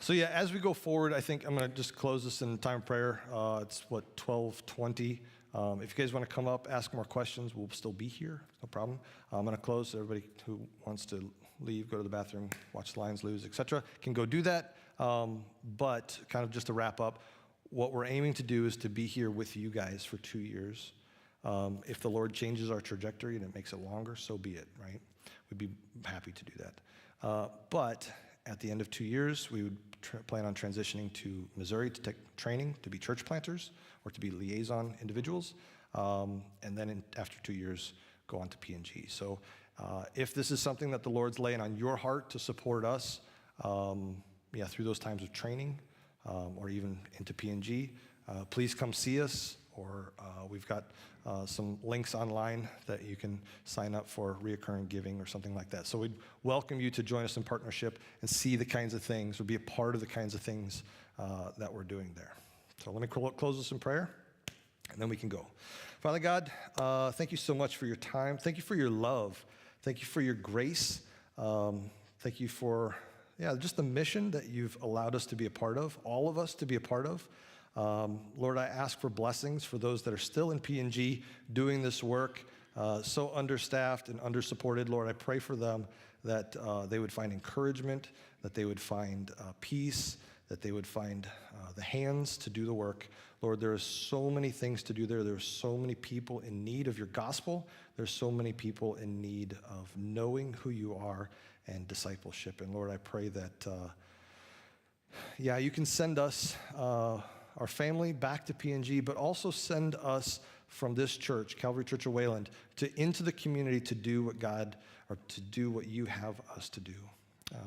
So yeah, as we go forward, I think I'm going to just close this in time of prayer. It's 12:20. If you guys want to come up, ask more questions, we'll still be here, no problem. I'm going to close, so everybody who wants to leave, go to the bathroom, watch the Lions lose, etc., can go do that. But kind of just to wrap up, what we're aiming to do is to be here with you guys for 2 years. If the Lord changes our trajectory and it makes it longer, so be it, right? We'd be happy to do that. But at the end of 2 years, we would plan on transitioning to Missouri to take training to be church planters or to be liaison individuals. And then after 2 years, go on to PNG. So if this is something that the Lord's laying on your heart to support us, through those times of training or even into PNG, please come see us. Or we've got some links online that you can sign up for reoccurring giving or something like that. So we'd welcome you to join us in partnership and see the kinds of things, or be a part of the kinds of things that we're doing there. So let me close this in prayer, and then we can go. Father God, thank you so much for your time. Thank you for your love. Thank you for your grace. Thank you for, just the mission that you've allowed us to be a part of, all of us to be a part of. Lord, I ask for blessings for those that are still in PNG doing this work, so understaffed and undersupported. Lord, I pray for them that they would find encouragement, that they would find peace, that they would find the hands to do the work. Lord, there are so many things to do there. There are so many people in need of your gospel. There's so many people in need of knowing who you are and discipleship. And Lord, I pray that, you can send us, our family, back to PNG, but also send us from this church, Calvary Church of Wayland, into the community to do what God, or to do what you have us to do.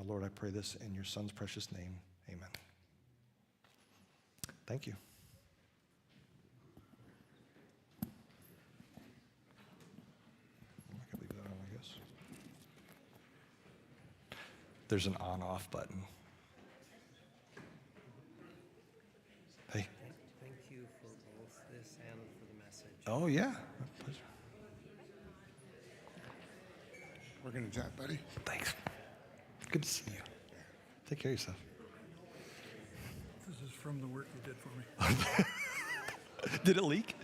Lord, I pray this in your Son's precious name. Amen. Thank you. I can leave that on, I guess. There's an on-off button. Hey. Thank you for both this and for the message. Oh, yeah. My pleasure. We're gonna chat, buddy. Thanks. Good to see you. Take care of yourself. This is from the work you did for me. Did it leak?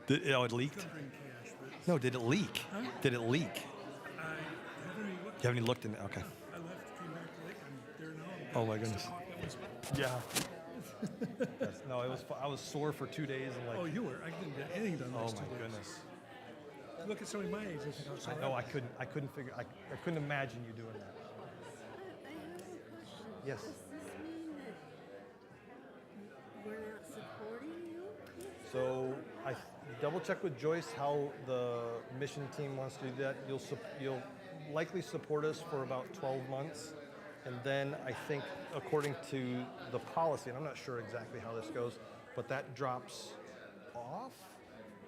It leaked? Couldn't bring cash, but No, did it leak? Huh? Did it leak? I haven't even looked. You haven't even looked in it? Okay. I left, came back late, I'm there now. Oh, my goodness. Yeah. Yes, no, it was. I was sore for 2 days and Oh, you were. I didn't get anything done oh last my 2 days. goodness. Look at somebody my age and think, oh, I know. I couldn't figure. I couldn't imagine you doing that. I have a question. Yes. Does this mean that we're not supporting you? So I double check with Joyce how the mission team wants to do that. You'll likely support us for about 12 months. And then I think according to the policy, and I'm not sure exactly how this goes, but that drops off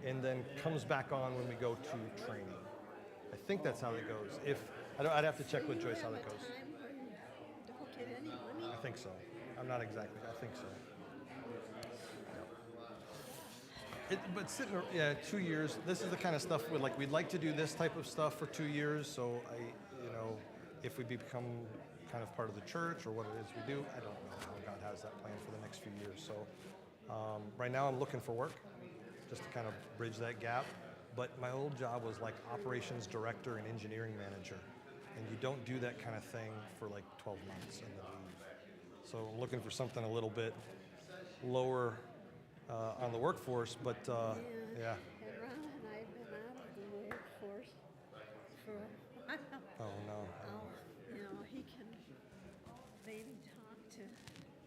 and then comes back on when we go to training. I think that's how it goes. I'd have to check with Joyce how that goes. Time when you don't get any money? I think so. I'm not exactly. I think so. But 2 years. This is the kind of stuff we'd like to do this type of stuff for 2 years. So if we become kind of part of the church or what it is we do, I don't know how God has that plan for the next few years. So right now I'm looking for work, just to kind of bridge that gap. But my old job was like operations director and engineering manager, and you don't do that kind of thing for like 12 months and then leave. So I'm looking for something a little bit lower on the workforce, but yeah. And Ron and I have been out of the workforce for a while. Oh no. He can maybe talk to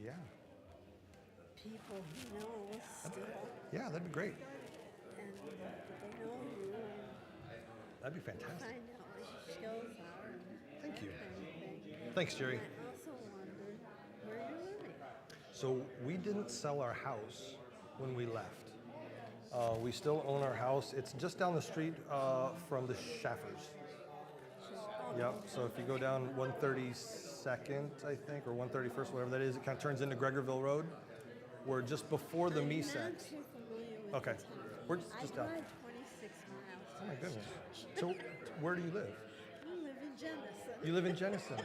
Yeah. people he knows still, Yeah, that'd be great. and they know you, and That'd be fantastic. find out what your skills are and Thank you. everything. Thanks, Jerry. I also wondered where you're living. So we didn't sell our house when we left. We still own our house. It's just down the street from the Schaffers. Yep. So if you go down 132nd, I think, or 131st, whatever that is, it kind of turns into Gregorville Road. We're just before the I'm not MESACs. too familiar with Okay. the town. We're just I down. drive 26 miles. Oh my goodness. So where do you live? I live in Jennison. You live in Jennison.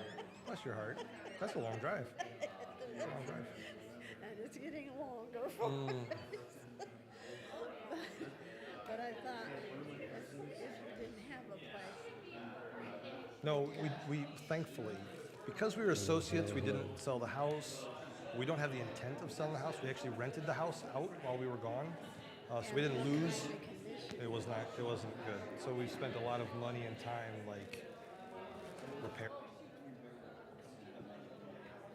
Bless your heart. That's a long drive. That's a long drive. And it's getting longer for us. but I thought if you didn't have a place, No, we thankfully, because we were associates, we didn't sell the house. We don't have the intent of selling the house. We actually rented the house out while we were gone, so we didn't lose. It wasn't good. So we spent a lot of money and time like repair.